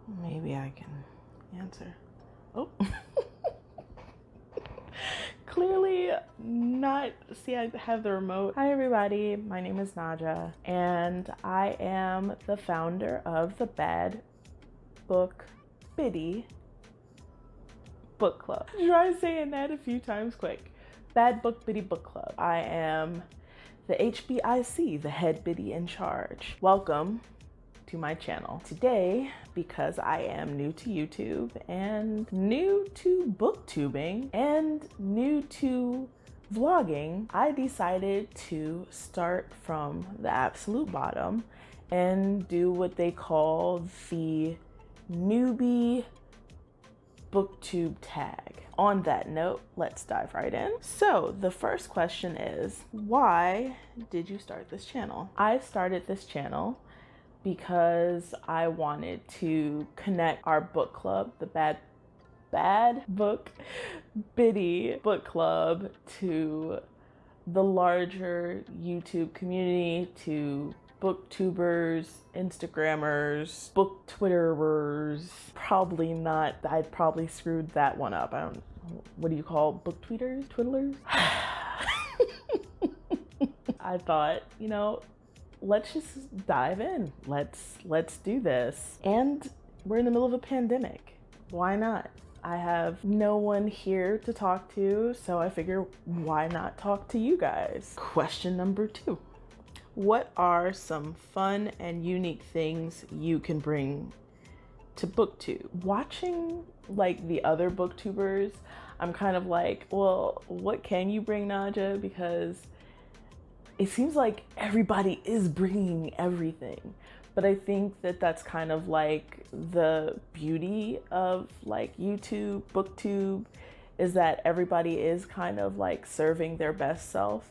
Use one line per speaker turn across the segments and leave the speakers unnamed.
Maybe I can answer. Oh. Clearly not. See, I have the remote. Hi everybody, my name is Naja and I am the founder of the Bad Book Biddie Book Club. Try saying that a few times quick. Bad Book Biddie Book Club. I am the HBIC, the head biddy in charge. Welcome to my channel. Today, because I am new to YouTube and new to booktubing and new to vlogging, I decided to start from the absolute bottom and do what they call the Newbie BookTube tag. On that note, let's dive right in. So the first question is, why did you start this channel? I started this channel because I wanted to connect our book club, the Bad Book Biddie Book Club, to the larger YouTube community, to booktubers, Instagrammers, book Twitterers. Probably not, I probably screwed that one up. I don't, what do you call book tweeters? Twiddlers? I thought, you know, let's just dive in. Let's do this. And we're in the middle of a pandemic. Why not? I have no one here to talk to, so I figure why not talk to you guys? Question number 2. What are some fun and unique things you can bring to BookTube? Watching like the other booktubers, I'm kind of like, well, what can you bring, Naja? Because it seems like everybody is bringing everything. But I think that that's kind of like the beauty of like YouTube, BookTube, is that everybody is kind of like serving their best self.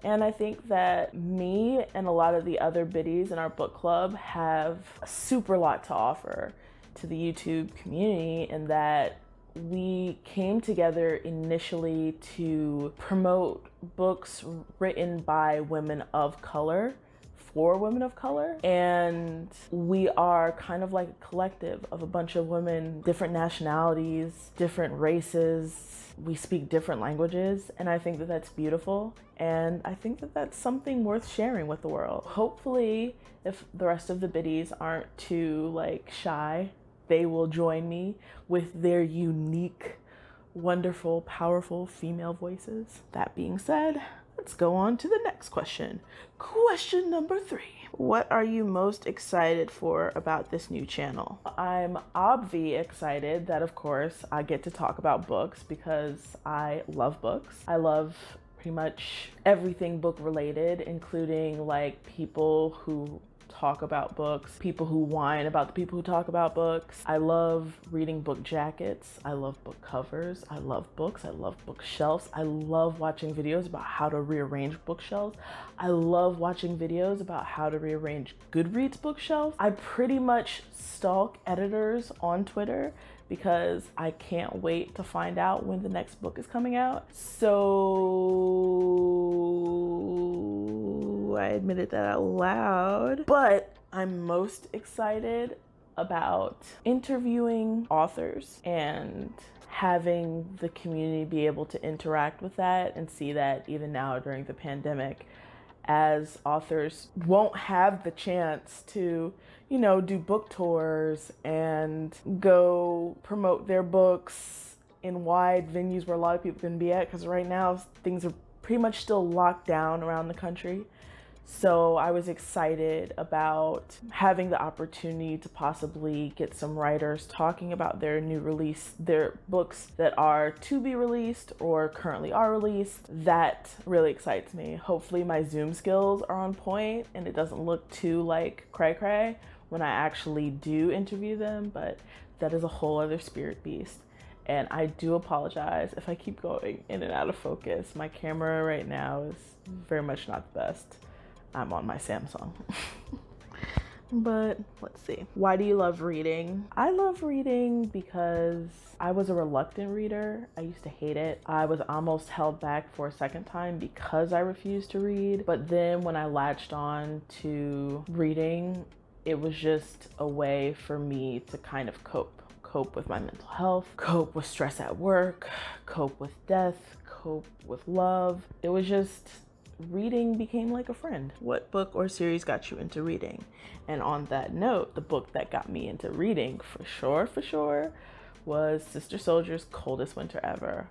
And I think that me and a lot of the other biddies in our book club have a super lot to offer to the YouTube community, in that we came together initially to promote books written by women of color for women of color. And we are kind of like a collective of a bunch of women, different nationalities, different races. We speak different languages, and I think that that's beautiful. And I think that that's something worth sharing with the world. Hopefully, if the rest of the biddies aren't too like shy, they will join me with their unique, wonderful, powerful female voices. That being said, let's go on to the next question. Question number 3. What are you most excited for about this new channel? I'm obviously excited that, of course, I get to talk about books because I love books. I love pretty much everything book related, including like people who talk about books, people who whine about the people who talk about books. I love reading book jackets. I love book covers. I love books. I love bookshelves. I love watching videos about how to rearrange bookshelves. I love watching videos about how to rearrange Goodreads bookshelves. I pretty much stalk editors on Twitter because I can't wait to find out when the next book is coming out. So I admitted that out loud. But I'm most excited about interviewing authors and having the community be able to interact with that, and see that even now during the pandemic, as authors won't have the chance to, you know, do book tours and go promote their books in wide venues where a lot of people can be at, because right now things are pretty much still locked down around the country. So I was excited about having the opportunity to possibly get some writers talking about their new release, their books that are to be released or currently are released. That really excites me. Hopefully my Zoom skills are on point and it doesn't look too like cray-cray when I actually do interview them, but that is a whole other spirit beast. And I do apologize if I keep going in and out of focus. My camera right now is very much not the best. I'm on my Samsung. But let's see. Why do you love reading? I love reading because I was a reluctant reader. I used to hate it. I was almost held back for a second time because I refused to read. But then when I latched on to reading, it was just a way for me to kind of cope with my mental health, cope with stress at work, cope with death, cope with love. It was just, reading became like a friend. What book or series got you into reading? And on that note, the book that got me into reading for sure was Sister Soldier's Coldest Winter Ever.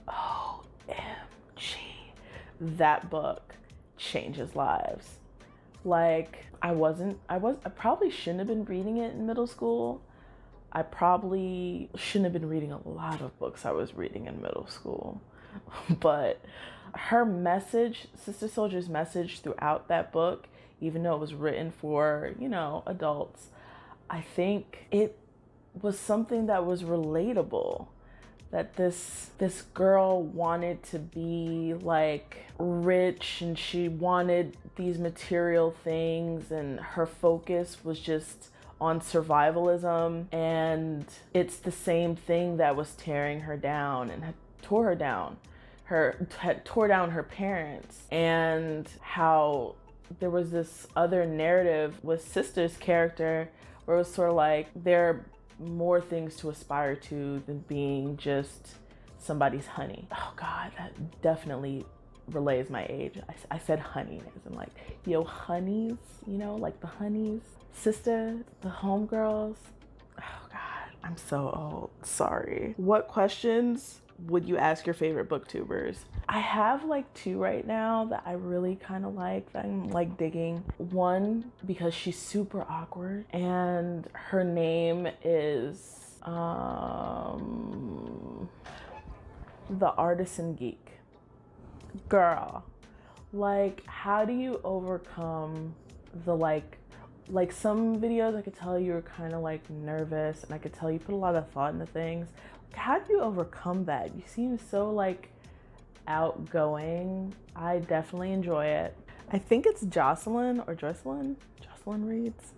OMG. That book changes lives. Like, I probably shouldn't have been reading it in middle school. I probably shouldn't have been reading a lot of books I was reading in middle school. But her message, Sister Soldier's message throughout that book, even though it was written for, you know, adults, I think it was something that was relatable. That this girl wanted to be like rich, and she wanted these material things, and her focus was just on survivalism, and it's the same thing that was tearing her down and had tore down her parents. And how there was this other narrative with Sister's character where it was sort of like there are more things to aspire to than being just somebody's honey. Oh God, that definitely relays my age. I said honey as in like, yo, honeys, you know, like the honeys. Sister, the homegirls. Oh God, I'm so old. Sorry. What questions would you ask your favorite booktubers? I have like two right now that I really kind of like, that I'm like digging. One, because she's super awkward, and her name is The Artisan Geek. Girl, like, how do you overcome the like some videos I could tell you were kind of like nervous, and I could tell you put a lot of thought into things. How do you overcome that? You seem so like outgoing. I definitely enjoy it. I think it's Jocelyn or Jocelyn Reads.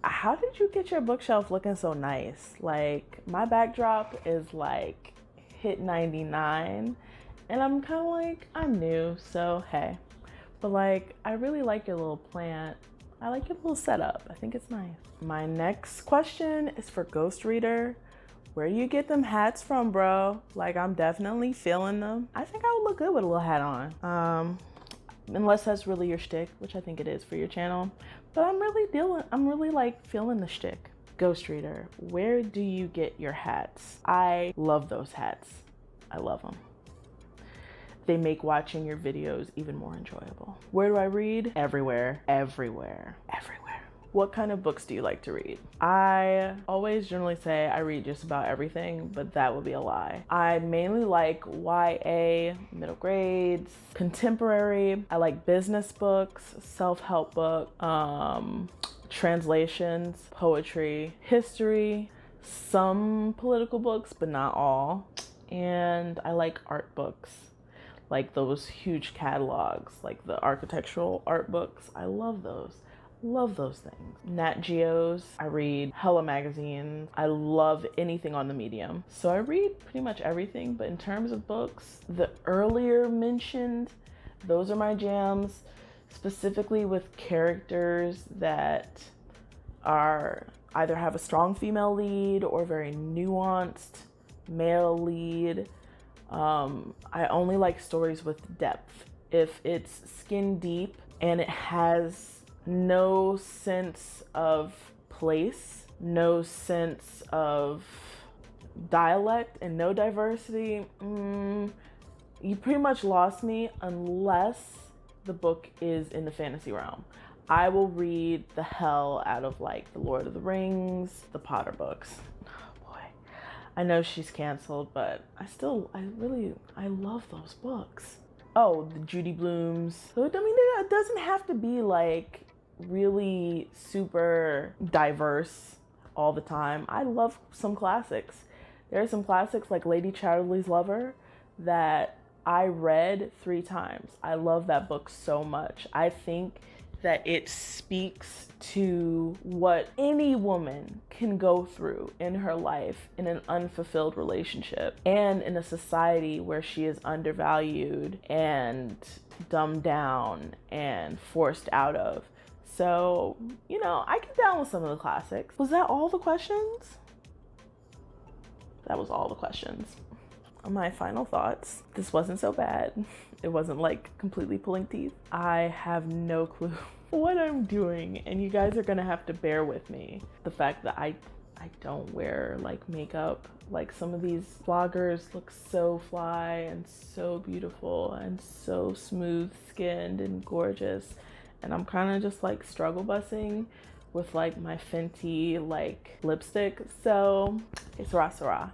How did you get your bookshelf looking so nice? Like, my backdrop is like hit 99, and I'm kind of like, I'm new, so hey. But like, I really like your little plant. I like your little setup. I think it's nice. My next question is for Ghost Reader. Where do you get them hats from, bro? Like, I'm definitely feeling them. I think I would look good with a little hat on. Unless that's really your shtick, which I think it is for your channel. But I'm really like feeling the shtick. Ghost Reader, where do you get your hats? I love those hats. I love them. They make watching your videos even more enjoyable. Where do I read? Everywhere. What kind of books do you like to read? I always generally say I read just about everything, but that would be a lie. I mainly like YA, middle grades, contemporary. I like business books, self-help book, translations, poetry, history, some political books, but not all. And I like art books, like those huge catalogs, like the architectural art books. I love those. Love those things. Nat Geos. I read hella magazines. I love anything on the medium. So I read pretty much everything, but in terms of books, the earlier mentioned, those are my jams, specifically with characters that are either have a strong female lead or very nuanced male lead. I only like stories with depth. If it's skin deep and it has no sense of place, no sense of dialect, and no diversity, you pretty much lost me unless the book is in the fantasy realm. I will read the hell out of like the Lord of the Rings, the Potter books. Oh boy, I know she's canceled, but I love those books. Oh, the Judy Blooms. So I mean, it doesn't have to be like really super diverse all the time. I love some classics. There are some classics like Lady Chatterley's Lover that I read 3 times. I love that book so much. I think that it speaks to what any woman can go through in her life in an unfulfilled relationship and in a society where she is undervalued and dumbed down and forced out of. So, you know, I get down with some of the classics. Was that all the questions? That was all the questions. My final thoughts. This wasn't so bad. It wasn't like completely pulling teeth. I have no clue what I'm doing, and you guys are gonna have to bear with me. The fact that I don't wear like makeup. Like some of these vloggers look so fly and so beautiful and so smooth skinned and gorgeous. And I'm kind of just like struggle bussing with like my Fenty like lipstick. So it's rah.